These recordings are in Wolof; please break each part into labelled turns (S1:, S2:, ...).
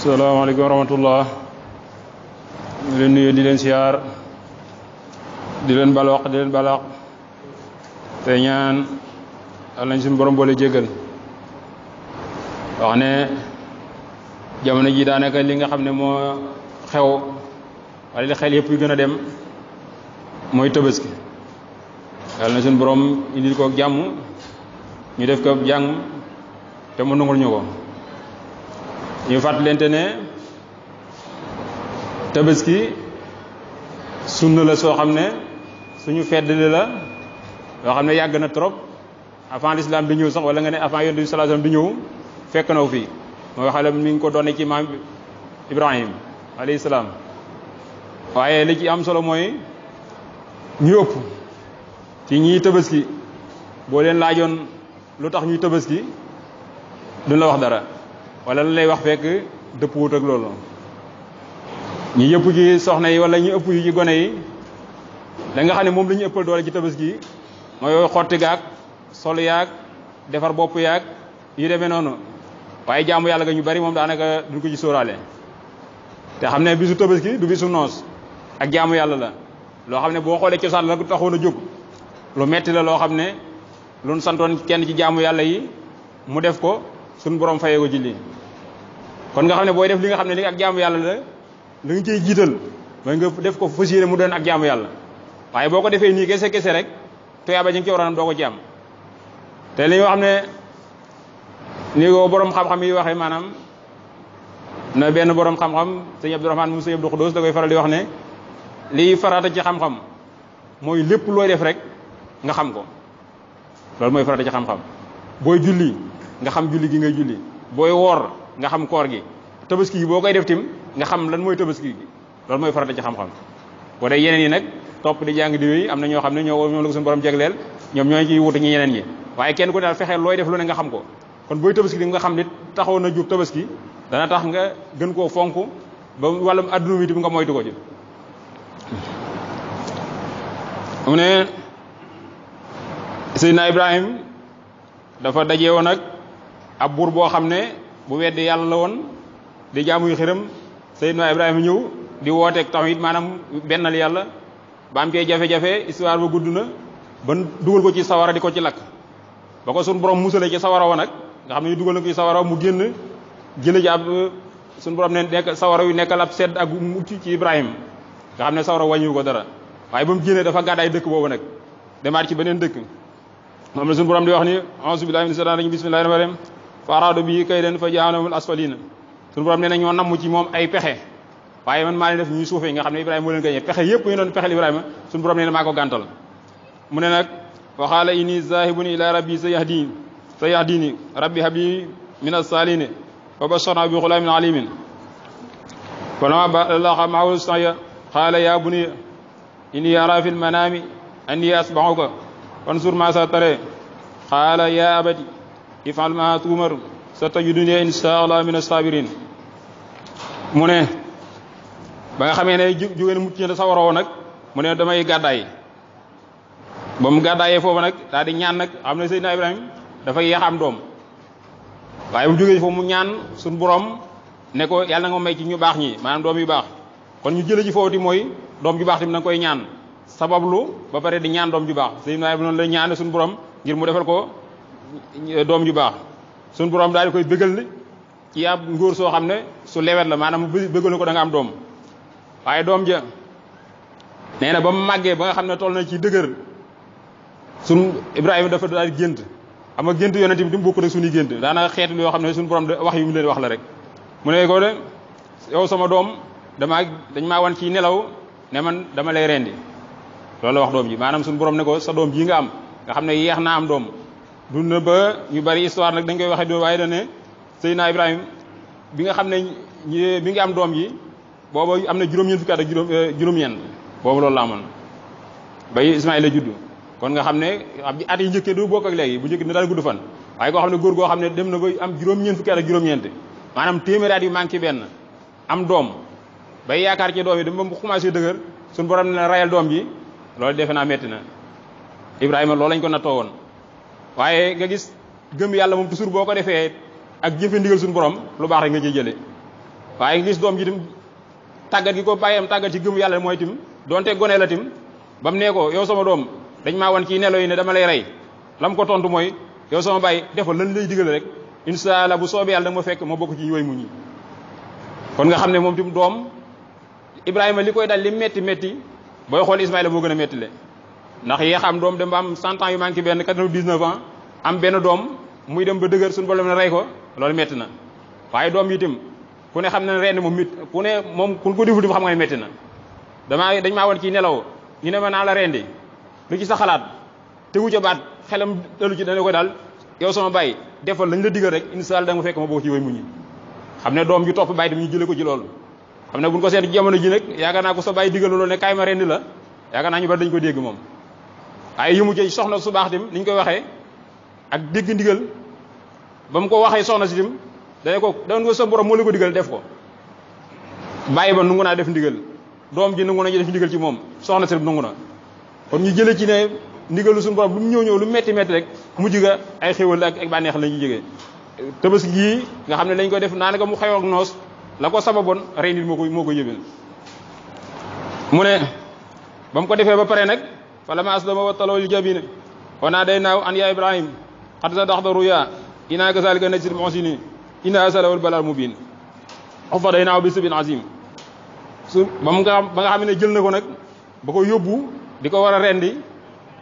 S1: salaamaaleykum wa rahmatullah di leen nuyu di leen siyaar di leen balwaq di leen balaq te ñaan al nañ suñu borom boole jéggal wax ne jamono ji daanaka li nga xam ne moo xew wala li xel yëpp yu gën a dem mooy Tabaski yàlla na suñu borom indil ko jàmm ñu def ko jàng te mu nangul ñu ko ñu fàttalente ne Tabaski sunna la soo xam ne suñu feddali la yoo xam ne yàgg na trop avant l'islam di ñëw sax wala nga ne avant yonent bi sallallahu alayhi wasallam di ñëw fekk na fii mooy xale mi ngi ko doone ci maam Ibrahim alayhi salaam waaye li ci am solo mooy ñu ëpp ci ñiy Tabaski boo leen laajoon lu tax ñuy Tabaski duñ la wax dara wala la lay wax fekk dëpp wut ak loolu ñi yëpp ci soxna yi wala ñu ëpp yi ci gone yi da nga xam ne moom la ñu ëppal doole ci Tabaski mooy xotti gaag sol yaag defar bopp yaag yu demee noonu waaye jaamu yàlla ga ñu bari moom daanaka duñ ko ci sóoraale te xam ne bisu Tabaski du bisu noos ak jaamu yàlla la loo xam ne boo xoolee cosaan la taxoon a jóg lu metti la loo xam ne luñ santoon kenn ci jaamu yàlla yi mu def ko suñ borom fayee ko ci lii kon nga xam ne booy def li nga xam ne li ak jaamu yàlla la li nga ciy jiital mooy nga def ko fas yéene mu doon ak jaamu yàlla waaye boo ko defee nii kese kese rek tuyaaba ji nga ci waroon doo ko ci am te li nga xam ne ni ko borom xam-xam yi waxee maanaam na benn borom xam-xam sëñ Abdourahmane moom sëñ Abdou Khoudous da koy faral di wax ne liy farata ci xam-xam mooy lépp looy def rek nga xam ko loolu mooy farata ci xam-xam booy julli nga xam julli gi ngay julli booy woor nga xam koor gi Tabaski yi boo koy def tim nga xam lan mooy Tabaski gi loolu mooy farata ci xam-xam boo dee yeneen yi nag topp di jàng di wéy am na ñoo xam ne ñoo la ko suñu borom jegleel ñoom ñoo ciy wutu ñi ñeneen ñi waaye kenn ku ne daal fexeel looy def lu ne nga xam ko kon booy Tabaski di nga xam nit taxaw na jóg Tabaski dana tax nga gën koo fonk ba wàllum adduna wi tim nga moytu ko ci mu ne Seydina Ibrahim dafa daje woon ak ab buur boo xam ne bu weddi yàlla la woon di jaamuy xiram Seydina Ibrahima ñëw di wooteeg tawhid maanaam bennal yàlla ba am cee jafe-jafe histoire ba gudd na ba dugal ko ci sawara di ko ci lakk ba ko suñu borom musale ci sawara wa nag nga xam ne ñu dugal na ko ci sawara mu génn jële ci ab suñu borom ne nekk sawara yu nekkal ab sedd ak mucc ci Ibrahima nga xam ne sawara wàññiwu ko dara waaye ba mu génnee dafa gàddaay dëkk boobu nag demaat ci beneen dëkk moom la suñu borom di wax ni a'uuzu billaahi mina shaytaani rajiim bismillaahi rahmaani rahiim fa araadu bihi kaydan fa ja'alnaahumul asfaliina suñu borom nee na ñoo namm ci moom ay pexe waaye man maa leen def ñuy suufee nga xam ne Ibrahima moo leen gañee pexe yëpp ñu doon pexeel Ibrahima suñu borom nee na maa ko gàntal mu ne nag wa qaala innii zaahibun ilaa rabbii sayahdiini rabbi habli mina saalihiin fa basharnaahu bi ghulaamin aliimin falammaa balagha ma'ahu as-sa'ya qaala yaa bunayya innii araa fil manaami annii asbahuka fanzur maasaa taraa qaala yaa abati if'al maa tu'mar satajidunii inshaa Allaah mina saabiriin mu ne ba nga xamee ne jóge na mucc na sawara woo nag mu ne damay gàddaay ba mu gàddaayee foofu nag daal di ñaan nag xam ne Seydina Ibrahima dafa yéex am doom waaye bu jógee foofu mu ñaan suñu borom ne ko yàlla na nga may ci ñu baax ñi maanaam doom yu baax kon ñu jële ci foofu ti mooy doom ju baax tamit na nga koy ñaan sabablu ba pare di ñaan doom ju baax Seydina Ibrahima noonu la ñaane suñu borom ngir mu defal ko doom ju baax suñu borom daal di koy bëggal ni ci ab ngóor soo xam ne su lewet la maanaam bëggal na ko da nga am doom waaye doom ja nee na ba mu màggee ba nga xam ne toll na ci dëgër suñ Ibrahima dafa daal di gént am nga gént yonent bi di mu bokk rek suñuy gént daanaka xeetu yoo xam ne suñu borom wax yu mu leen wax la rek mu ne ko de yow sama doom dañ maa wan ci nelaw ne man dama lay rendi loolu la wax doom ji maanaam suñu borom ne ko sa doom ji nga am nga xam ne yeex naa am doom dund na ba ñu bari histoire nag dañ koy waxee do waaye da ne Seydina Ibrahima bi nga xam ne bi nga am doom ji boobu am na juróom-ñeent fukki at ak juróom-ñeent boobu loolu la amoon bay Ismaïla juddu kon nga xam ne at yi njëkkee du bokk ak léegi bu njëkk ne daal gudd fan waaye koo xam ne góor goo xam ne dem na ba am juróom-ñeent fukki at ak juróom-ñeent maanaam téeméeri at yu manqué benn am doom bay yaakaar ci doom yi dama mu commencé dëgër suñu borom ne rayal doom ji loolu defe naa metti na Ibrahima loolu lañ ko nattoo woon waaye nga gis gëm yàlla moom toujours boo ko defee ak jëfe ndigal suñu borom lu baax rek nga ciy jëlee waaye nga gis doom ji tim tàggat gi ko bàyyam tàggat ci gëm yàlla mooy tim donte gone la tim ba mu nee ko yow sama doom dañ maa wan ci nelo yi ne dama lay rey lam ko tontu mooy yow sama bàyyi defal lan lay digal rek incha allah bu soobee yàlla da ma fekk ma bokk ci ñooy muñ kon nga xam ne moom tim doom Ibrahima li koy dal li metti metti booy xool Ismaïla moo gën a metti le ndax yéex am doom dem ba am 100 ans yu manqué benn 99 ans am benn doom muy dem ba dëgër suñu borom ne rey ko loolu metti na waaye doom yi tim ku ne xam ne ren moom mit ku ne moom ku ko deful tim xam nga ne metti na dañ maa woon ci nelaw ñu ne ma naa la rendi lu ci sa xalaat tegu ca baat xelam dalu ci dana ko daal yow sama bàyyi defal lañ la digal rek incha allah da nga fekk ma bokk ci way muñ xam ne doom ju topp bàyyi tam ñu jële ko ci loolu xam ne buñ ko seet jamono ji nag yaakaar naa ko sa bàyyi digal loolu ne kaay ma rendi la yaakaar naa ñu bari dañ ko dégg moom waaye yëmu ci soxna su baax tim niñ koy waxee ak dégg ndigal ba mu ko waxee soxna si tim dane ko doon ko sa borom moo la ko digal def ko bàyyi ba nungu naa def ndigal doom ji nungu na def ndigal ci moom soxna si nungu na kon ñu jële ci ne ndigalu suñu borom lu mu ñëw lu metti metti rek mujj ga ay xéwal ak bànneex la ñuy jógee Tabaski gii nga xam ne lañ koy def naanaka mu xew ak noos la ko sababoon rey nit moo ko yëbal mu ne ba mu ko defee ba pare nag fala ma aslama wa taloo li jabine wa nadaynaahu an ya Ibrahim qad sadaqta ruya inna kazalika najzil muhsinin inna hadha lawal balal mubin fadaynaahu bi sabin azim su ba nga xam ne jël na ko nag ba ko yóbbu di ko war a rendi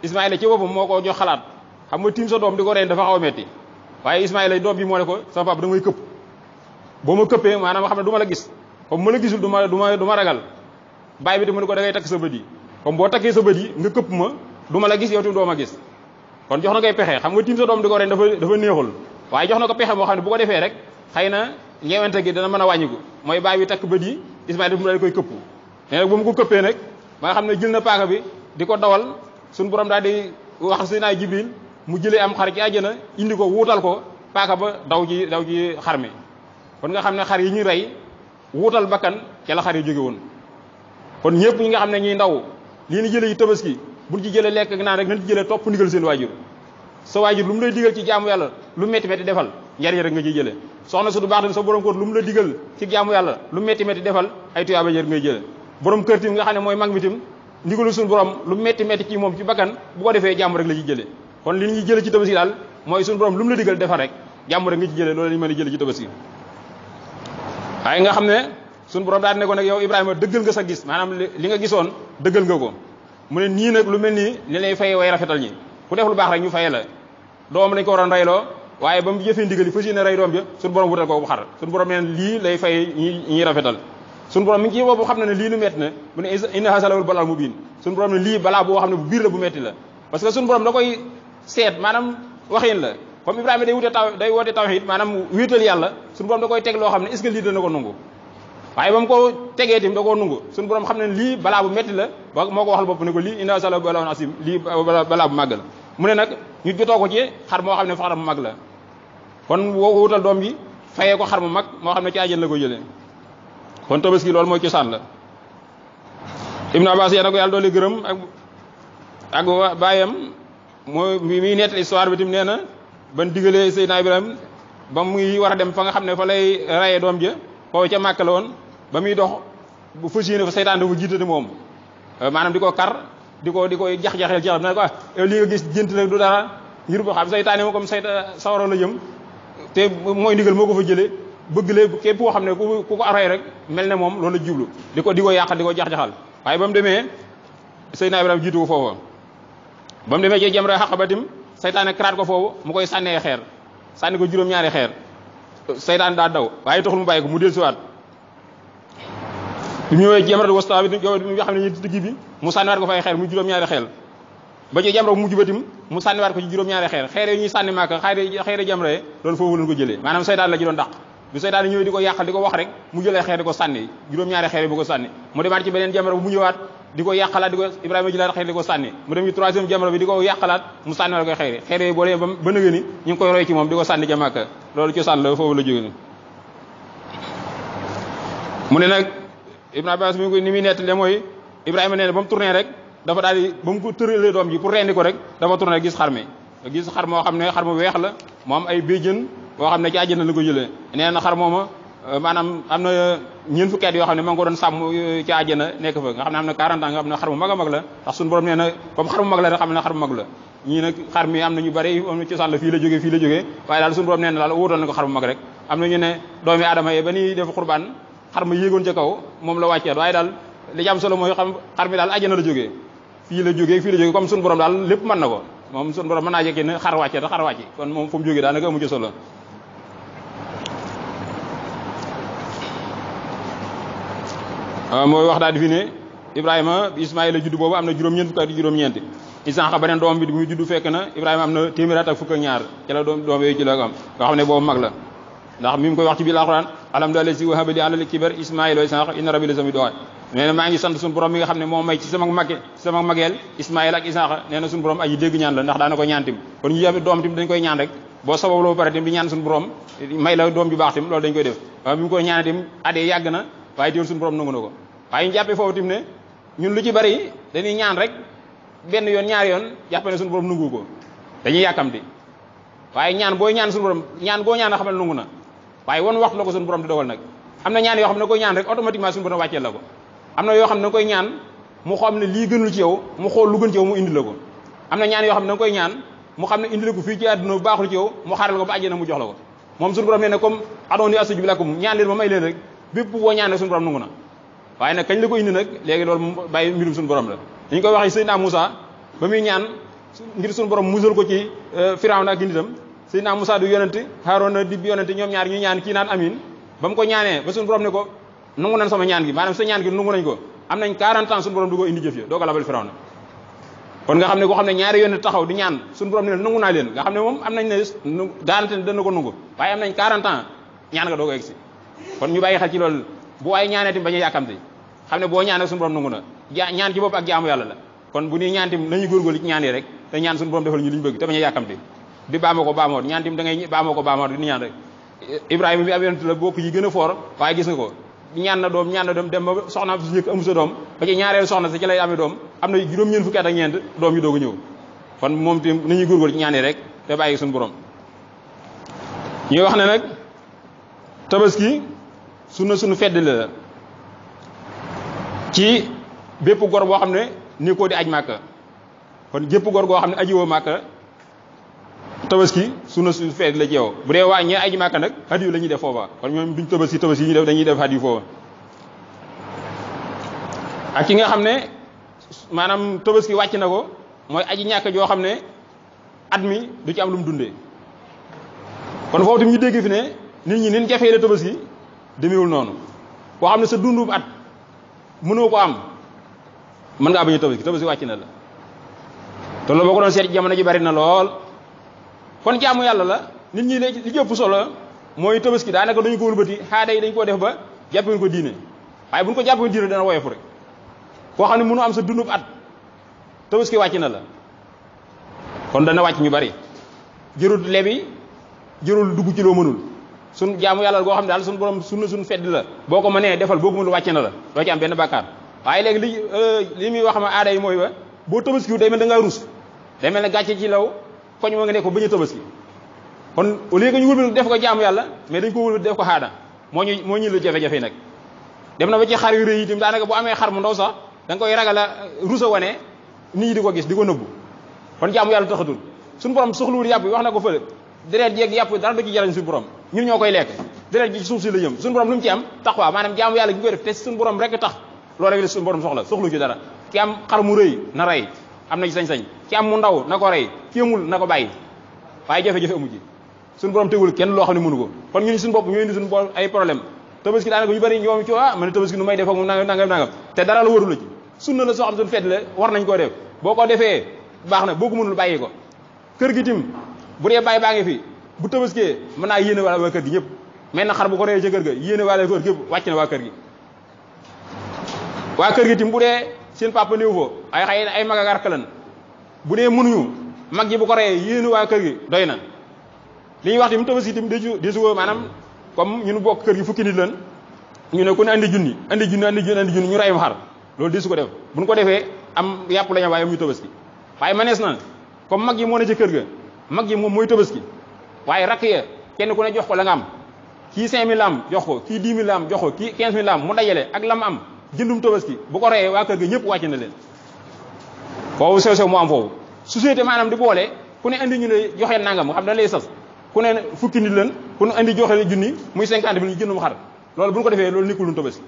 S1: Ismaïla ci boppam moo ko jox xalaat xam nga tiim sa doom di ko rendi dafa xaw a metti waaye Ismaïla doom bi moo ne ko sama papa da ngay këpp boo ma këppee maanaam xam ne du ma la gis comme ma la gisul du ma ragal bàyyi bi te mu ne ko da ngay takk sa bët yi comme boo takkee sa bët yi nga këpp ma du ma la gis yow tamit doo ma gis kon jox na koy pexe xam nga tiim sa doom di ko rendi dafa neexul waaye jox na ko pexe moo xam ne bu ko defee rek xëy na ñeewante gi dana mën a wàññiku mooy bàyyi bi takk bët yi Ismaïla mu daal di koy këpp mais nag bu mu ko këppee nag ba nga xam ne jël na paaka bi di ko dawal suñu borom daal di wax Seydina Jibril mu jëlee am xar ci àjjana indi ko wuutal ko paaka ba daw ci xar mi kon nga xam ne xar yi ñuy rey wuutal bakkan ca la xar yi jóge woon kon ñëpp ñi nga xam ne ñuy ndaw lii ni jëlee ci Tabaski buñ ci jëlee lekk ak naan rek nañ ci jëlee topp ndigal seen waajur sa waajur lu mu lay digal ci jaamu yàlla lu metti metti defal njariñ rek nga ciy jëlee soxna su du baax tamit sa borom kër lu mu la digal ci jaamu yàlla lu metti metti defal ay tuyaaba rek ngay jëlee borom kër tim nga xam ne mooy mag mi tim ndigalu suñu borom lu metti metti ci moom ci bakkan bu ko defee jàmm rek la ci jëlee kon li ñuy jëlee ci Tabaski daal mooy suñu borom lu mu la digal defal rek jàmm rek nga ci jëlee loolu la ñu mën a jëlee ci Tabaski waaye nga xam ne suñu borom daal ne ko nag yow Ibrahima dëggal nga sa gis maanaam li nga gisoon dëggal nga ko mu ne nii nag lu mel nii li lay fayee way rafetal ñi ku def lu baax rek ñu fayee la doom lañ ko waroon reyloo waaye ba mu jëfee ndigal yi fas yéene rey doom ja suñu borom wutal ko bu xar suñu borom neen lii lay fay ñi rafetal suñu borom mi ngi ci boobu xam ne ne lii lu metti na mu ne inna hadha lawal balal mubin suñu borom ne lii balaa boo xam ne bu biir la bu metti la parce que suñu borom da koy seet maanaam waxin la comme Ibrahima day woote tawhid maanaam wéetal yàlla suñu borom da koy teg loo xam ne est-ce que lii dana ko nungu waaye ba mu ko tegee tim da koo nungu suñu borom xam ne lii balaa bu metti la ba moo ko waxal bopp ne ko lii inna hadha lawal balal asim lii balaa bu màgg la mu ne nag ñu jotoo ko ci xar moo xam ne xar mu mag la kon woo ko wutal doom bi fayee ko xar mu mag moo xam ne ci àjjana la ko jëlee kon Tabaski loolu mooy cosaan la Ibn Abbas yéena ko yàlla doole gërëm ak baayam mooy mi nettali histoire bi tim nee na ban digalee Seydina Ibrahima ba muy war a dem fa nga xam ne fa lay rayee doom ja foofu ca Màkka la woon ba muy dox bu fas yéene fa seytaan dafa jiitati moom maanaam di ko kar di ko jax-jaxeel jaxam ne ko yow li nga gis jënt rek du dara ngir boo xam seytaane moom comme sawara la jëm te mooy ndigal moo ko fa jëlee bëgg lee képp koo xam ne ku ko arrêté rek mel ne moom loolu la jublu di ko yàq di ko jax-jaxal waaye ba mu demee Seydina Ibrahima jiitu ko foofu ba mu demee ci jamra xaqabatim seytaane karaat ko foofu mu koy sànnee xeer sànni ko juróom-ñaari xeer seytaane daa daw waaye taxul mu bàyyi ko mu del siwaat bi mu ñëwee jamratu wasta bi yow nga xam ne ñu digg bi mu sànniwaat ko fay xeer mu juróom-ñaari xeer ba ci jamra bu mujj batim mu sànniwaat ko ci juróom-ñaari xeer yi ñuy sànni Màkka xeeri jamra yi loolu foofu lañ ko jëlee maanaam seytaane la ci doon dàq bi seytaane ñëwee di ko yàqal di ko wax rek mu jëlee xeer di ko sànni juróom-ñaari xeer yi bu ko sànni mu demaat ci beneen jamra bu mu ñëwaat di ko yàqalaat di ko Ibrahima jëlaat xeer di ko sànni mu dem ci troisième jamra bi di ko yàqalaat mu sànniwaat ko xeer yi boo demee ba nëgë ni ñu ngi koy roy ci moom di ko sànni ca Màkka loolu cosaan la foofu la jóge mu ne nag Ibn Abbas mi ni muy nettali mooy Ibrahima nee na ba mu tourné rek dafa daal di ba mu ko tëralee doom ji pour rendi ko rek dafa tourné gis xar mi gis xar moo xam ne xar mu weex la mu am ay béjjën boo xam ne ci àjjana la ko jëlee nee na xar mooma maanaam am na ñeent fukki at yoo xam ne ma ngi ko doon sàmm ci àjjana nekk fa nga xam ne am na 40 ans nga xam ne xar mu mag a mag la ndax suñu borom nee na comme xar mu mag la rek xam ne xar mu mag la ñii nag xar mi am na ñu bari am na cosaan la fii la jógee waaye daal suñu borom nee na daal wóotal na ko xar mu mag rek am na ñu ne doomi aadama yi ba ñuy def xurbaan xar ma yéegoon ca kaw moom la wàcceet waaye daal li ci am solo mooy xam xar mi daal àjjana la jógee fii la jógee comme suñu borom daal lépp mën na ko moom suñu borom mën naa jekki ne xar wàcce te xar wàcci kon moom fu mu jógee daanaka amu ci solo mooy wax daal di fi ne Ibrahima bi Ismaïla juddu boobu am na juróom-ñeent fukk ak juróom-ñeent Isaaxa beneen doom bi muy juddu fekk na Ibrahima am na téeméer at ak fukk ak ñaar ci la doom yooyu ci la am nga xam ne boobu mag la ndax mi ngi koy wax ci biir alxuraan alhamdulilah si wahaba li alal kibar Ismaïla wa Isaaxa inna rabbi la sami doxe nee na maa ngi sant suñu borom mi nga xam ne moo may ci sama mageel Ismaïla ak Isaaxa nee na suñu borom aji dégg ñaan la ndax daana ko ñaan tim kon ñu yam doom tim dañ koy ñaan rek boo sababloo ba pare tim di ñaan suñu borom may la doom ju baax tim loolu dañ koy def waaye bi mu koy ñaane tim adee yàgg na waaye teewul suñu borom nangu na ko waaye ñu jàppee foofu tim ne ñun lu ci bari dañuy ñaan rek benn yoon ñaari yoon jàppe ne suñu borom nangu ko dañuy yàkkamti waaye ñaan booy ñaan suñu borom ñaan boo ñaan a xamal nangu na waaye won waxtu la ko suñu borom di dogal nag am na ñaan yoo xam ne koy ñaan rek automatiquement suñu borom wàcceel la ko am na yoo xam ne da koy ñaan mu xam ne lii gënul ci yow mu xool lu gën ci yow mu indi la ko am na ñaan yoo xam ne da koy ñaan mu xam ne indi la ko fii ci àdduna bu baaxul ci yow mu xaaral ko ba àjjana mu jox la ko moom suñu borom nee na comme adooni astajib lakum ñaan leen ma may leen rek bépp boo ñaan rek suñu borom nangu na waaye nag kañ la ko indi nag léegi loolu mu bàyyi mbirum suñu borom la dañu koy waxee Seydina Moussa ba muy ñaan ngir suñu borom musal ko ci Firawna ak nitam Seydina Moussa du yonente Haaruna di yonente ñoom ñaar ñu ñaan kii naan amin ba mu ko ñaanee ba suñu borom ne ko nangu nañ sama ñaan gi maanaam sa ñaan gi nangu nañ ko am nañ 40 ans suñu borom du ko indi jëf ya doo ko labal Firawna kon nga xam ne koo xam ne ñaari yonente taxaw di ñaan suñu borom ne nangu naa leen nga xam ne moom am nañ ne garanti ne dana ko nangu waaye am nañ 40 ans ñaan nga doo ko egsi kon ñu bàyyi xel ci loolu bu waaye ñaanee tim bañ a yàkkamti xam ne boo ñaanee suñu borom nangu na ñaan ci bopp ak jaamu yàlla la kon bu ñuy ñaan tim nañu góorgóorlu ci ñaan yi rek te ñaan suñu borom defal ñu li ñu bëgg te bañ a yàkkamti di baamoo ko baamoot ñaan tim da ngay baamoo ko baamoot di ñaan rek Ibrahima bi ab yonent la bokk yi gën a foor waaye gis nga ko ñaan na doom dem ba soxna su njëkk amu sa doom ba ci ñaareel soxna sa ci lay amee doom am na juróom-ñeent fukki at ak ñeent doom yi doog a ñëw kon moom tim nañuy góorgóorlu ci ñaan yi rek te bàyyi suñu borom ñuy wax ne nag tabaski suñu feddali la ci bépp gor boo xam ne ni ko di aj màkka kon gépp gor goo xam ne aji woo màkka tabaski su feet la ci yow bu dee waa ñee aji màkka nag hadiyu la ñuy def foofa kon ñoom duñ tabaski yi ñu def dañuy def hadiyu foofa ak ki nga xam ne maanaam tabaski wàcc na ko mooy aji ñàkk joo xam ne at mi du ci am lu mu dundee kon foofu tamit ñu dégg fi ne nit ñi nin jafee la tabaski demeewul noonu koo xam ne sa dundub at mënoo ko am mën ngaa bañ a tabaski wàcc na la te loolu boo ko doon seet jamono ji bari na lool kon jaamu yàlla la nit ñi li jëpp solo mooy tabaski daanaka dañu ko wëlbati xaada yi dañ koo def ba jàppee ko diine waaye bu ñu ko jàppee diine dana woyofu rek koo xam ne mënu am sa dundub at tabaski wàcc na la kon dana wàcc ñu bari jërul lebi jërul dugg ci loo mënul suñ jaamu yàlla goo xam ne daal suñu borom suñu fedd la boo ko mënee defal boo ko mënul wàcc na la doo ci am benn bàkkaar waaye léegi li muy wax ma aada yi mooy ba boo tabaski day mel da ngaa rus day mel ne gàcce ci law koñ moo nga ne ko bañ a tabaski kon au lieu que ñu wëlbati def ko jaamu yàlla mais dañ ko wëlbati def ko xaada moo ñu la jafe-jafe nag dem na ba ci xar yu rëy yi itam daanaka bu amee xar mu ndaw sax da nga koy ragal a rusa wane nit ñi di ko gis di ko nëbbu kon jaamu yàlla taxatul suñu borom soxluwul yàpp wax na ko fële deret jeeg yàpp dara du ci jariñ suñu borom ñun ñoo koy lekk deret ji ci suuf si la jëm suñu borom lu mu ci am taqwa maanaam jaamu yàlla gi koy def te suñu borom rek tax loolu rek la suñu borom soxlu ci dara ki am xar mu rëy na rey am na ci sañ-sañ ki am mu ndaw na ko rey ki amul na ko bàyyi waaye jafe-jafe amu ci suñu borom tegul kenn loo xam ne mënu ko kon ñun suñu bopp ñoo indi suñu bopp ay problème tabaski daanaka ñu bari ñoom ci ma ne tabaski nu may def ak nangam te dara la waru la ci sunna la soo xam suñu fedd la war nañ koo def boo ko defee baax na boo ko mënul bàyyi ko kër gi tim bu dee bàyyi baa ngi fi bu tabaskee mën naa yéene wala waa kër gi ñëpp mais na xar bu ko reyee ca kër ga yéene wala kër gépp wàcc na waa kër gi waa kër gi tim bu dee seen papa néew fo ay xëy ay mag ak arkalan bu dee mënuñu mag ji bu ko reyee yéene waa kër gi doy na li ñuy wax tim tabaski tim desu ko maanaam comme ñun bokk kër gi fukki nit lan ñu ne ku ne andi junni ñu reyum xar loolu desu ko def buñ ko defee am yàpp lañu waaye am ñu tabaski waaye manees na comme mag yi moo ne ci kër ga mag yi moom mooy tabaski waaye rakk ya kenn ku ne jox ko la nga am kii 5000 la am jox ko kii 10 000 la am jox ko kii 15 000 la am mu dajale ak lam am jëndum tabaski bu ko reyee waa kër ga ñëpp wàcc na leen foofu sew mu am foofu société maanaam di boole ku ne andi ñu ne joxe nangam nga xam da lay sas ku ne fukki nit leen ku ne andi joxe junni muy 50 000 ñu jëndum xar loolu bu ñu ko defee loolu nekkul lu tabaski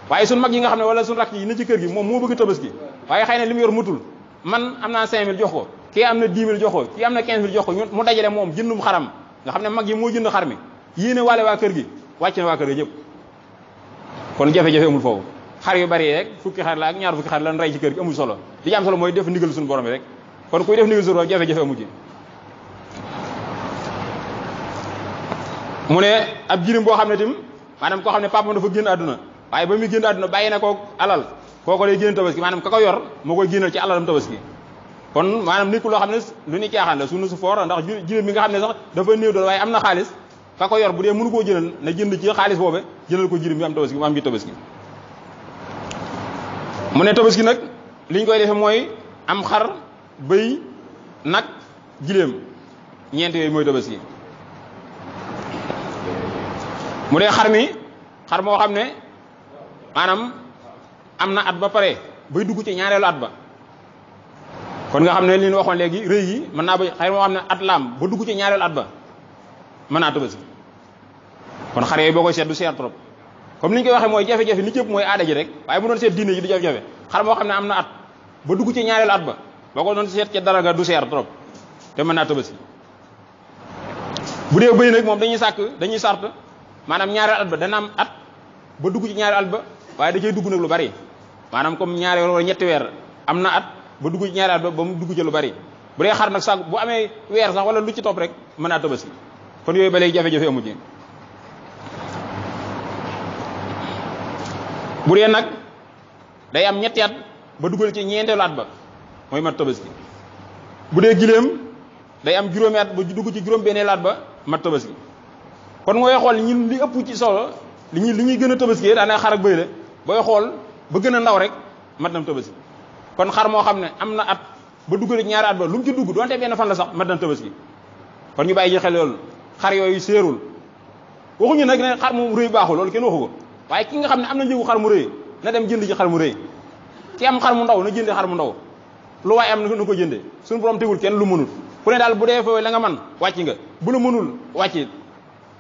S1: waaye suñ mag yi nga xam ne wala suñ rakk yi ne ci kër gi moom moo bëgg tabaski waaye xëy na li mu yor mutul man am naa 5000 jox ko kii am na 10 000 jox ko kii am na 15 000 jox ko mu dajale moom jëndum xaram nga xam ne mag yi moo jënd xar mi yéene waale waa kër gi wàcc na waa kër gi ñëpp kon jafe-jafe amul foofu xar yu bari rek fukki xar la ak ñaar fukki xar lan rey ci kër gi amul solo li ci am solo mooy def ndigal suñu borom bi rek kon kuy def ndigal suñu borom jafe-jafe amu ci mu ne ab jirim boo xam ne tim maanaam koo xam ne papa dafa génn àdduna waaye ba muy génn àdduna bàyyi na ko alal kooko lay génn tabaski maanaam ka ko yor moo koy génnal ci alalam tabaski kon maanaam nit ku loo xam ne lu ni caaxaan la sunu su foor ndax jirim bi nga xam ne sax dafa néew doon waaye am na xaalis ka ko yor bu dee mënu koo jëlal na jënd ci xaalis boobe jëlal ko jirim bi am tabaski mu am bi tabaski mu ne tabaski nag li ñu koy defee mooy am xar bëy nag giléem ñeent yooyu mooy tabaski mu dee xar moo xam ne maanaam am na at ba pare bay dugg ci ñaareelu at ba kon nga xam ne li ñu waxoon léegi rëy yi mën naa ba xar moo xam ne at laam ba dugg ci ñaareelu at ba mën naa tabaski kon xar yooyu boo koy seet du seer trop comme ni ñu koy waxee mooy jafe-jafe li ci ëpp mooy aada ji rek waaye bu doon seet diine ji du jafe-jafe xar moo xam ne am na at ba dugg ci ñaareelu at ba boo ko doon seet ca dara ga du seer trop te mën naa tabaski bu dee bëy nag moom dañuy sart maanaam ñaareelu at ba dana am at ba dugg ci ñaareelu at ba waaye da cay dugg nag lu bari maanaam comme ñaari weer wala ñetti weer am na at ba dugg ci ñaareelu at ba mu dugg ci lu bari bu dee xar nag sax bu amee weer sax wala lu ci topp rek mën naa tabaski kon yooyu ba léegi jafe-jafe amu ci bu dee nag day am ñetti at ba duggal ci ñeenteelu at ba mooy mat tabaski bu dee giléem day am juróomi at ba dugg ci juróom-benneelu at ba mat tabaski kon mooy xool ñun li ëpp ci solo li ñuy gën a tabaski daanaka xar ak bëy la booy xool ba gën a ndaw rek mat nam tabaski kon xar moo xam ne am na at ba duggal ci ñaari at ba lu mu ci dugg doonte benn fan la sax mat nam tabaski kon ñu bàyyi ji xel loolu xar yooyu séerul waxuñu nag ne xar mu rëy baaxul loolu kenn waxu ko waaye ki nga xam ne am na njëgu xar mu rëy na dem jënd ci xar mu rëy ki am xar mu ndaw na jëndee xar mu ndaw lu waaye am na ko jëndee suñu borom tegul kenn lu mënul ku ne daal bu dee fa la nga man wàcc nga bu la mënul wàcc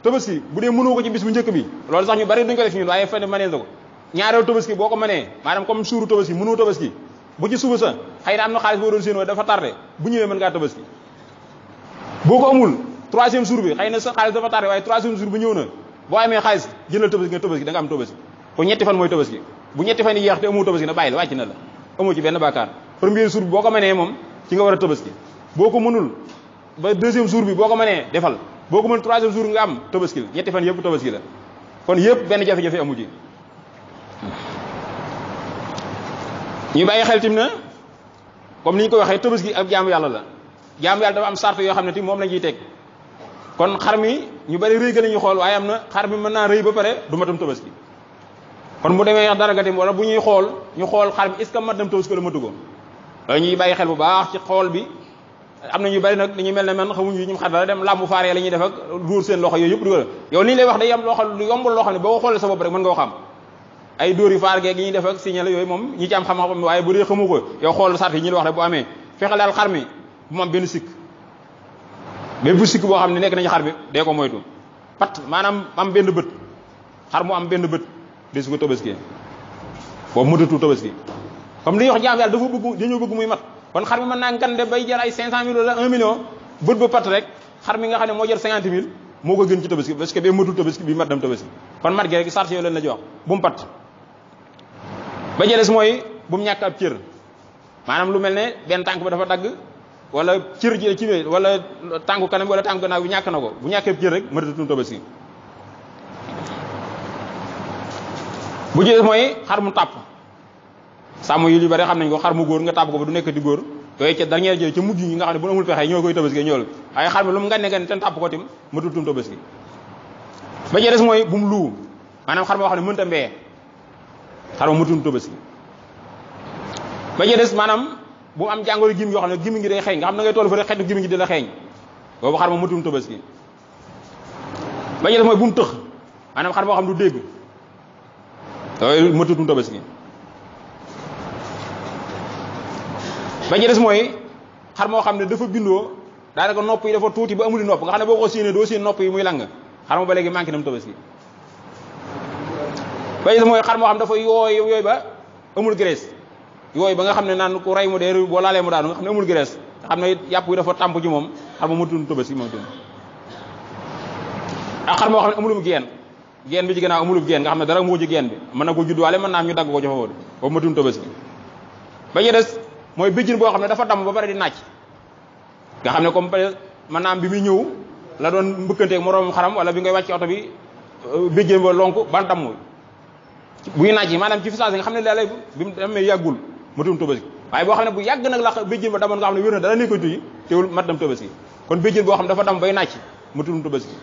S1: tabaski bu dee mënoo ko ci bis bu njëkk bi loolu sax ñu bari duñ ko def ñun waaye fa mënee na ko ñaareelu tabaski boo ko mënee maanaam comme suuru tabaski mënoo tabaski bu ci suba sa xëy na am na xaalis boo doon séenoo dafa tardé bu ñëwee mën ngaa tabaski boo ko amul troisième jour bi xëy na sa xaalis dafa tardé waaye troisième jour bi ñëw na boo amee xaalis jëndal tabaski nga tabaski da nga am tabaski kon ñetti fan mooy tabaski bu ñetti fan yi yeex te amoo tabaski na bàyyi la wàcc na la amoo ci benn bàkkaar premier jour bi boo ko mënee moom ci nga war a tabaski boo ko mënul ba deuxième jour bi boo ko mënee defal boo ko mën troisième jour nga am tabaski la ñetti fan yëpp tabaski la kon yëpp benn jafe-jafe amu ci ñu bàyyi xel tim na comme ni ñu ko waxee tabaski ak jaamu yàlla la jaamu yàlla dafa am sart yoo xam ne ti moom la ñuy teg kon xar mi ñu bari rëy gën a ñu xool waaye am na xar mi mën naa rëy ba pare du matam tabaski kon bu demee dara ga tim wala bu ñuy xool ñu xool xar mi est-ce que matam tabaski la matu ko loolu ñuy bàyyi xel bu baax ci xool bi am na ñu bari nag dañuy mel ne man xamuñu ñu xar dara dem làmbu faaree la ñuy def ak dóor seen loxo yooyu yëpp dugal yow li ñu lay wax day am loo xam lu yombul loo xam ne boo xoolee sa bopp rek mën nga ko xam ay dóor yu faar geeg yi ñuy def ak signal yooyu moom ñi ci am xam-xam waaye bu dee xamu ko yow xool sart yi ñu la wax rek bu amee fexe daal xar mi bu mu am benn sikk bu sikk boo xam ne nekk nañu xar bi dee ko moytu pat maanaam am benn bët xar mu am benn bët de su ko tabaski boobu mëtatu tabaski comme li ñuy wax jaam yàlla dañoo bëgg muy mat kon xar mi mën naa ngande bay jar ay 500 000 wala 1 million bët ba pat rek xar mi nga xam ne moo jar 50 000 moo ko gën ci tabaski parce que bee matul tabaski bi mat dem tabaski kon mat gi rek sart yooyu leen la jox bu mu pat ba jëles mooy bu mu ñàkk ab cër maanaam lu mel ne benn tànk ba dafa dagg wala cër ji ci wala tànku kanam wala tànku gannaaw bi ñàkk na ko bu ñàkkee ab cër rek matatu tabaski bu jëles mooy xar mu tàpp sàmm yi lu bari xam nañ ko xar mu góor nga tàpp ko ba du nekk di góor yooyu ca dernier jël ca mujj ñi nga xam ne bu amul pexe ñoo koy tabaski ñool waaye xar mi lu mu ngane ngane ten tàpp ko tim matatu tabaski ba jëles mooy bu mu luu maanaam xar moo xam ne mënta mbee xar ma matatu tabaski ba jëles maanaam bu mu am jàngoro gim yoo xam ne gimi ngi day xeeñ nga xam na ngay toll fa rek xeetu gimi ngi di la xeeñ boobu xar ma matatu tabaski ba ci def mooy bu mu tëx maanaam xar moo xam du dégg yooyu matutum tabaski ba ci des mooy xar moo xam ne dafa bindoo daanaka nopp yi dafa tuuti ba amuli nopp nga xam ne boo ko séenee doo séen nopp yi muy lang xar ma ba léegi manqué nam tabaski ba ci des mooy xar moo xam dafa yooyu ba amul graisse yooyu ba nga xam ne naan ku rey mu dee boo laalee mu daanu nga xam ne amul graisse nga xam ne yàpp yi dafa tàmp ci moom xar ma matutum tabaski moom tamit ak xar moo xam ne amulum geen bi ci gannaaw amulum geen nga xam ne dara moo ci geen bi mën na ko judduwaale mën naa am ñu dagg ko ci foofu boobu matutum tabaski ba ci des mooy béjjën boo xam ne dafa damm ba pare di nàcc nga xam ne comme mën naa am bi muy ñëw la doon mbëkkanteeg moroomam xaram wala bi ngay wàcc oto bi béjjën ba lonk ban damm buy nàcc yi maanaam ci fi nga xam ne daal bi mu demee yàggul matutum tabaski waaye boo xam ne bu yàgg nag la béjjën ba damoon nga xam ne wér na dara nekkatu yi teewul mat nam tabaski kon béjjën boo xam ne dafa damm bay nàcc matutum tabaski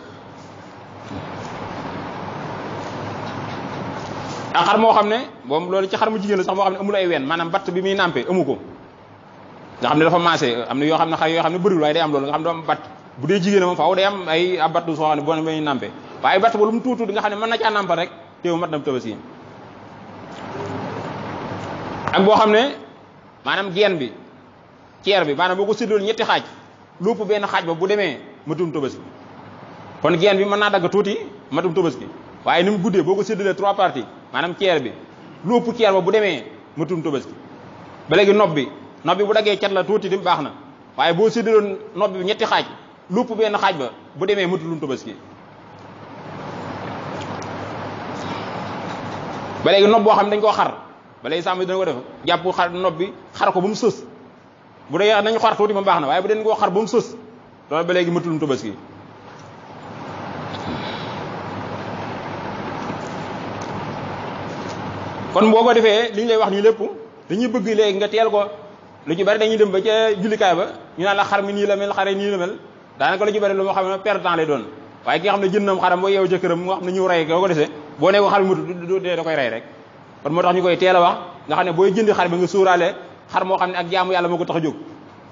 S1: ak xar moo xam ne moom loolu ci xar mu jigéen la sax moo xam ne amul ay ween maanaam batt bi muy nàmpe amu ko nga xam ne dafa maase am na yoo xam ne xar yoo xam ne bëriwul waaye day am loolu nga xam ne doo am batt bu dee jigéen moom faaw day am ay ab batt soo xam ne boo muy nàmpe waaye batt ba lu mu tuuti nga xam ne mën na caa nàmpal rek teewu mat nam tabaski ak boo xam ne maanaam geen bi ceer bi maanaam boo ko séddoon ñetti xaaj lépp benn xaaj ba bu demee matum tabaski kon geen bi mën naa dagg tuuti matum tabaski waaye ni mu guddee boo ko séddalee 3 parties maanaam ceer bi lépp ceer ba bu demee matum tabaski ba léegi nopp bi bu daggee cat la tuuti dim baax na waaye boo séddaloon nopp bi ñetti xaaj lépp benn xaaj ba bu demee matulum tabaski ba léegi nopp boo xam ne dañ koo xar ba léegi sàmm dina ko def jàpp xar nopp bi xar ko ba mu sës bu dee nañu xar tuuti ma baax na waaye bu dee koo xar ba mu sës loolu ba léegi matulum tabaski kon boo ko defee li ñu lay wax nii lépp dañuy bëgg léegi nga teel ko lu ci bari dañuy dem ba ca jullikaay ba ñu naan la xar mi nii la mel xare nii la mel daanaka lu ci bari lu moo xam ne perte temps lay doon waaye ki nga xam ne jëndam xaram boo yeewu ca këram moo xam ne ñëw rey ko desee boo ne ko xar mi mutu dee da koy rey rek kon moo tax ñu koy teel a wax nga xam ne booy jëndi xar bi nga suuraale xar moo xam ne ak jaamu yàlla moo ko tax a jóg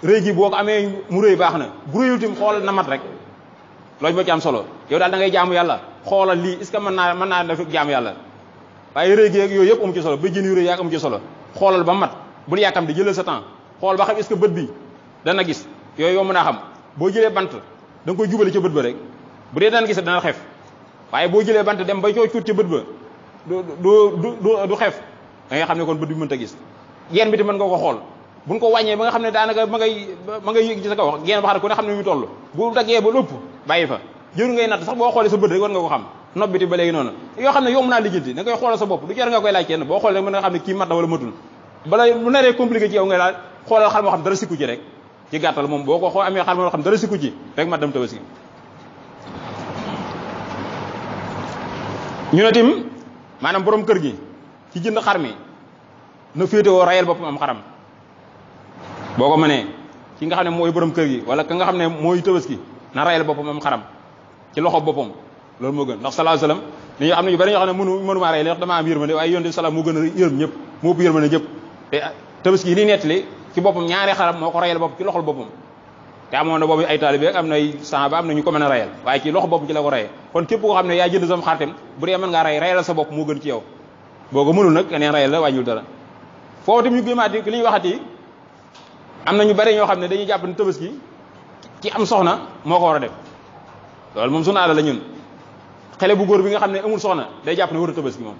S1: rëy gi boo ko amee mu rëy baax na bu rëyul tim xoolal na mat rek loolu moo ci am solo yow daal da ngay jaamu yàlla xoolal lii est-ce que mën naa def jaamu yàlla waaye rëy gi ak yooyu yëpp amu ci solo ba jën yu rëy yaak amu ci solo xoolal ba mat bul yàkkam di jëlal sa temps xool ba xam est-ce que bët bi dana gis yooyu yow mën a xam boo jëlee bant da nga koy jubale ca bët ba rek bu dee dana gis dana xef waaye boo jëlee bant dem ba coo cuut ca bët ba du xef da ngay xam ne kon bët bi mënta gis geen bi ti mën nga ko xool buñ ko wàññee ba nga xam ne daanaka ma ngay yëg ci sa kaw geen ba xam ne ku ne xam ne muy toll bu daggee ba lépp bàyyi fa jëru ngay natt sax boo xoolee sa bët rek war nga ko xam nopp bi ti ba léegi noonu yoo xam ne yomb naa lijjanti da ngay xoolal sa bopp du jar nga koy laaj kenn boo xoolee rek mën nga xam ne kii mat na wala matul bala lu naree compliqué ci yow ngay laaj xoolal xar moo xam dara sikku ci rek ci gàttal moom boo ko xool amee xar moo xam dara sikku ci rek mat dem tabaski ñu ne tim maanaam borom kër gi ci jënd xar mi na féetewoo rayal boppam am xaram boo ko mënee ki nga xam ne mooy borom kër gi wala ka nga xam ne mooy tabaski na rayal boppam am xaram ci loxo boppam loolu moo gën ndax sallallahu alayhi wasallam ni ñu am na ñu bari ñoo xam ne mënumaa rey ndax dama am yërmande waaye yonent bi salaam moo gën a yërëm ñëpp moo ëpp yërmande ñëpp te tabaski yi ni nettali ci boppam ñaari xaram moo ko rayal bopp ci loxol boppam te amoon na boobu ay taalibe am na ay sahaba am na ñu ko mën a rayal waaye ci loxo boppam ci la ko rayee kon képp koo xam ne yaa jënd sam xartem bu dee mën ngaa rayal sa bopp moo gën ci yow boo ko mënul nag keneen rayal la wàññiwul dara foofu tamit ñu gëmaati li ñuy waxati am na ñu bari ñoo xam ne dañuy jàpp ne tabaski ci am soxna moo ko war a def loolu moom sunu aada la ñun xale bu góor bi nga xam ne amul soxna day jàpp ne war a tabaski moom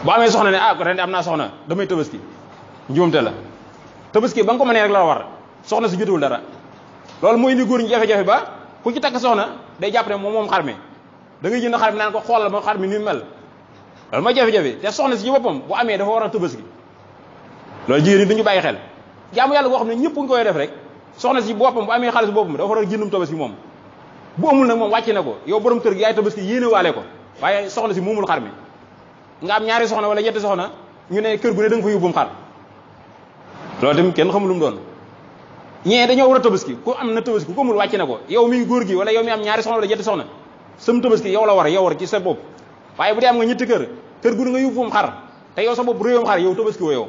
S1: boo amee soxna ne ah ren am naa soxna damay tabaski njuumte la tabaski ba nga ko mënee rek la war soxna si jotewul dara loolu mooy indi góor ñi jafe-jafe ba ku ci takk soxna day jàpp ne moom xar mi da ngay jënd xar mi naan ko xoolal ma xar mi ni mel loolu mooy jafe-jafe te soxna si ci boppam bu amee dafa war a tabaski loolu jigéen ñi duñu bàyyi xel jaamu yàlla boo xam ne ñëpp nga koy def rek soxna si boppam bu amee xaalis boppam dafa war a jëndum tabaski moom bu amul nag moom wàcc na ko yow borom kër gi yaay tabaski yéene waale ko waaye soxna si moomul xar mi nga am ñaari soxna wala ñetti soxna ñu ne kër gu ne da nga fa yóbbum xar loolu tamit kenn xamul lu mu doon ñee dañoo war a tabaski ku am na tabaski ku amul wàcc na ko yow mi góor gi wala yow mi am ñaari soxna wala ñetti soxna sam tabaski yow la war yow war ci sa bopp waaye bu dee am nga ñetti kër gu ne nga yóbbum xar te yow sa bopp réewam xar yow tabaski woo yow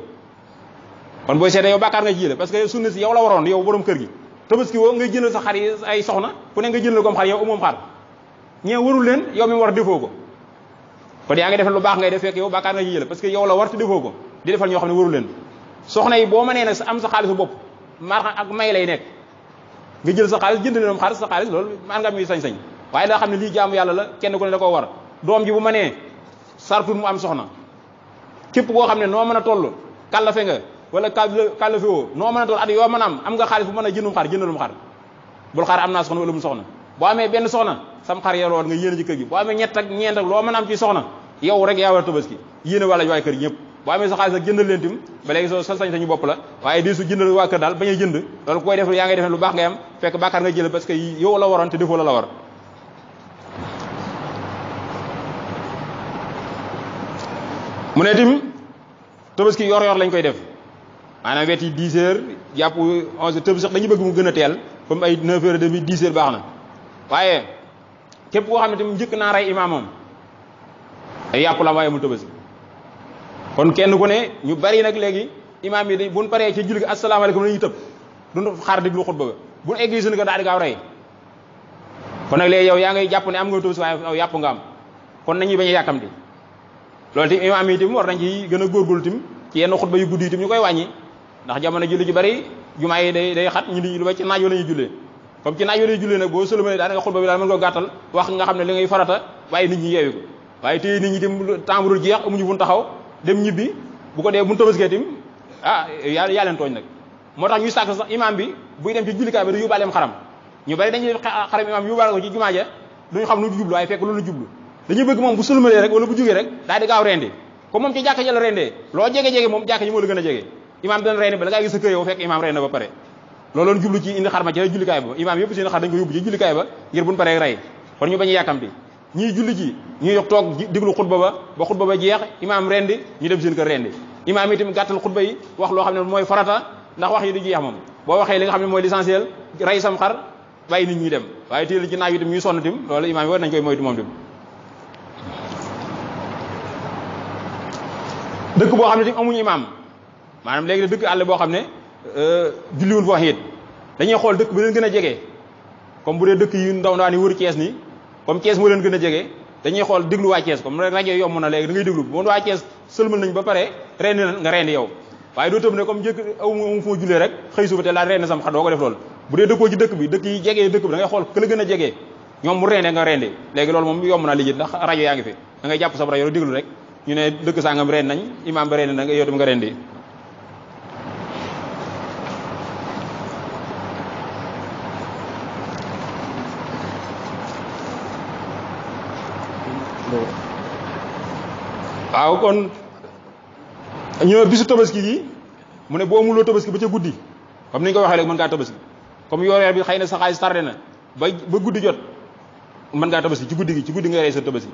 S1: kon booy seetee yow bàkkaar nga ci jële parce que sunna si yow la waroon yow borom kër gi tabaski woo ngay jëndal sa xar yi ay soxna ku ne nga jëndal comme xar yow amoom xar ñee warul leen yow mi war defoo ko kon yaa ngi defal lu baax ngay def fekk yow bàkkaar nga yële parce que yow la war te defoo ko di defal ñoo xam ne warul leen soxna yi boo mënee nag am sa xaalisu bopp mar ak may lay nekk nga jël sa xaalis jënd leen xaalis sa xaalis loolu man nga am sañ-sañ waaye daa xam ne lii jaamu yàlla la kenn ku ne da koo war doom ji bu mënee sartul mu am soxna képp koo xam ne noo mën a toll kàllafe nga wala kàllafe woo noo mën a toll at yoo mën a am nga xaalis bu mën a jëndum xar jëndalum xar bul xaar am naa soxna wala mu soxna boo amee benn soxna sam xar ya lool nga yéene ci kër gi boo amee ñett ak ñeent ak loo mën a am ci soxna yow rek yaa war a tabaski yéene wala waay kër gi ñëpp boo amee sa xaalis ak jëndal leen tim ba léegi soo sa sañ-sañu bopp la waaye di su jëndal waa kër daal bañ a jënd loolu koy def yaa ngay def lu baax ngay am fekk bàkkaar nga jël parce que yow la waroon te defoo la war mu ne tim tabaski yor lañ koy def maanaam wet yi 10 heures jàpp 11 tabaski sax dañuy bëgg mu gën a teel comme ay 9 heures et demi 10 heures baax na waaye képp koo xam ne tamit njëkk naa rey imaam moom ay yàpp la waaye mu tabaski kon kenn ku ne ñu bari nag léegi imaam yi buñ paree ci julli gi asalaamaaleykum la ñuy tëb duñ xaar déglu xutba ba buñ eggee suñu ko daal di gaaw rey kon nag léegi yow yaa ngay jàpp ne am nga tabaski waaye aw yàpp nga am kon nañuy bañ a yàkkamti loolu tim imaam yi tim war nañ ci gën a góorgóorlu tim ci yenn xutba yu guddi yi tim ñu koy wàññi ndax jamono julli ji bari jumaa yi day xat ñu di lu ba ci naaj la ñuy jullee comme ci naaj la ñuy jullee nag boo sëlmalee daanaka xutba bi daal mën ko gàttal wax nga xam ne li ngay farata waaye nit ñi yeewi ko waaye tey nit ñi tim tàmburul jeex amuñu fu taxaw dem ñibbi bu ko dee bu ñu tabaskee tim yaa leen tooñ nag moo tax ñuy sàkk sax imaam bi buy dem ci jullikaay ba da yóbbaaleem xaram ñu bari dañuy xaram imaam yóbbaale ko ci jumaa ja duñu xam lu jublu waaye fekk lu jublu dañuy bëgg moom bu sëlmalee rek wala bu jógee rek daal di gaaw rendi comme moom ci jàkka ja la rendee loo jege-jege moom jàkka ji moo la gën a jege imaam dana rendi ba la ngaa gis sa kër yow fekk imaam rend ba pare looloon jublu ci indi xar ma ci jullikaay ba imaam yëpp seen xar dañ ko yóbbu ci jullikaay ba ngir buñ paree rey kon ñu bañ a yàkkamti ñii julli ji ñuy yox toog diglu xutba ba xutba ba jeex imaam rendi ñu dem seen kër rendi imaam itam gàttal xutba yi wax loo xam ne mooy farata ndax wax yi du jeex moom boo waxee li nga xam ne mooy l'essentiel rey sam xar bàyyi nit ñi dem waaye téel ci naaj yi tam ñuy sonn tim loolu imaam yi war nañ koy moytu moom tim dëkk boo xam ne tim amuñu imaam maanaam léegi dëkk àll boo xam ne julliwul fa wax it dañuy xool dëkk bi leen gën a jege comme bu dee dëkk yu ndaw ndawaan yi wër Thiès nii comme Thiès moo leen gën a jege dañuy xool déglu waa Thiès comme rajo yomb na léegi da ngay déglu moom waa Thiès sëlmal nañ ba pare rendi na nga rendi yow waaye doo tëb ne comme njëkk amu fu ma jullee rek xëy suba te laa rendi sam xar doo ko def loolu bu dee dëkkoo ci dëkk bi dëkk yi jegee dëkk bi da ngay xool ka la gën a jege ñoom mu rende nga rendi léegi loolu moom yomb naa lijjit ndax rajo yaa ngi fi da ngay jàpp sab rajo déglu rek ñu ne dëkk sangam rend nañ imaam ba rendi na yow tam nga rendi waaw kon ñoo bisu tabaski gi mu ne boo amuloo tabaski ba ca guddi comme ni ñu ko waxee léegi mën ngaa tabaski comme yor bi xëy na sa xaalis tardé na ba guddi jot mën ngaa tabaski ci guddi nga rey sa tabaski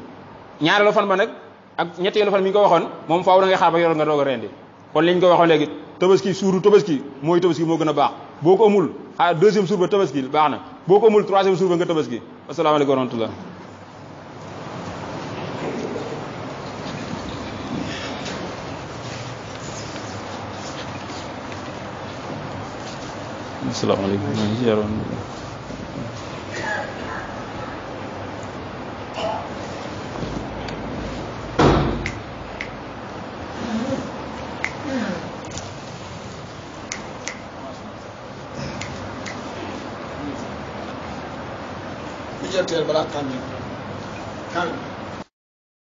S1: ñaareelu fan ba nag ak ñetteelu fan mi ñu ko waxoon moom faaw da ngay xaar ba yor nga doog a rendi kon li ñu ko waxoon léegi tabaski suuru tabaski mooy tabaski moo gën a baax boo ko amul xaar deuxième jour ba tabaski baax na boo ko amul troisième jour ba nga tabaski asalaamaaleykum wa rahmatullah asalaamaaleykum maa ngi ziaroon
S2: Balaa tànn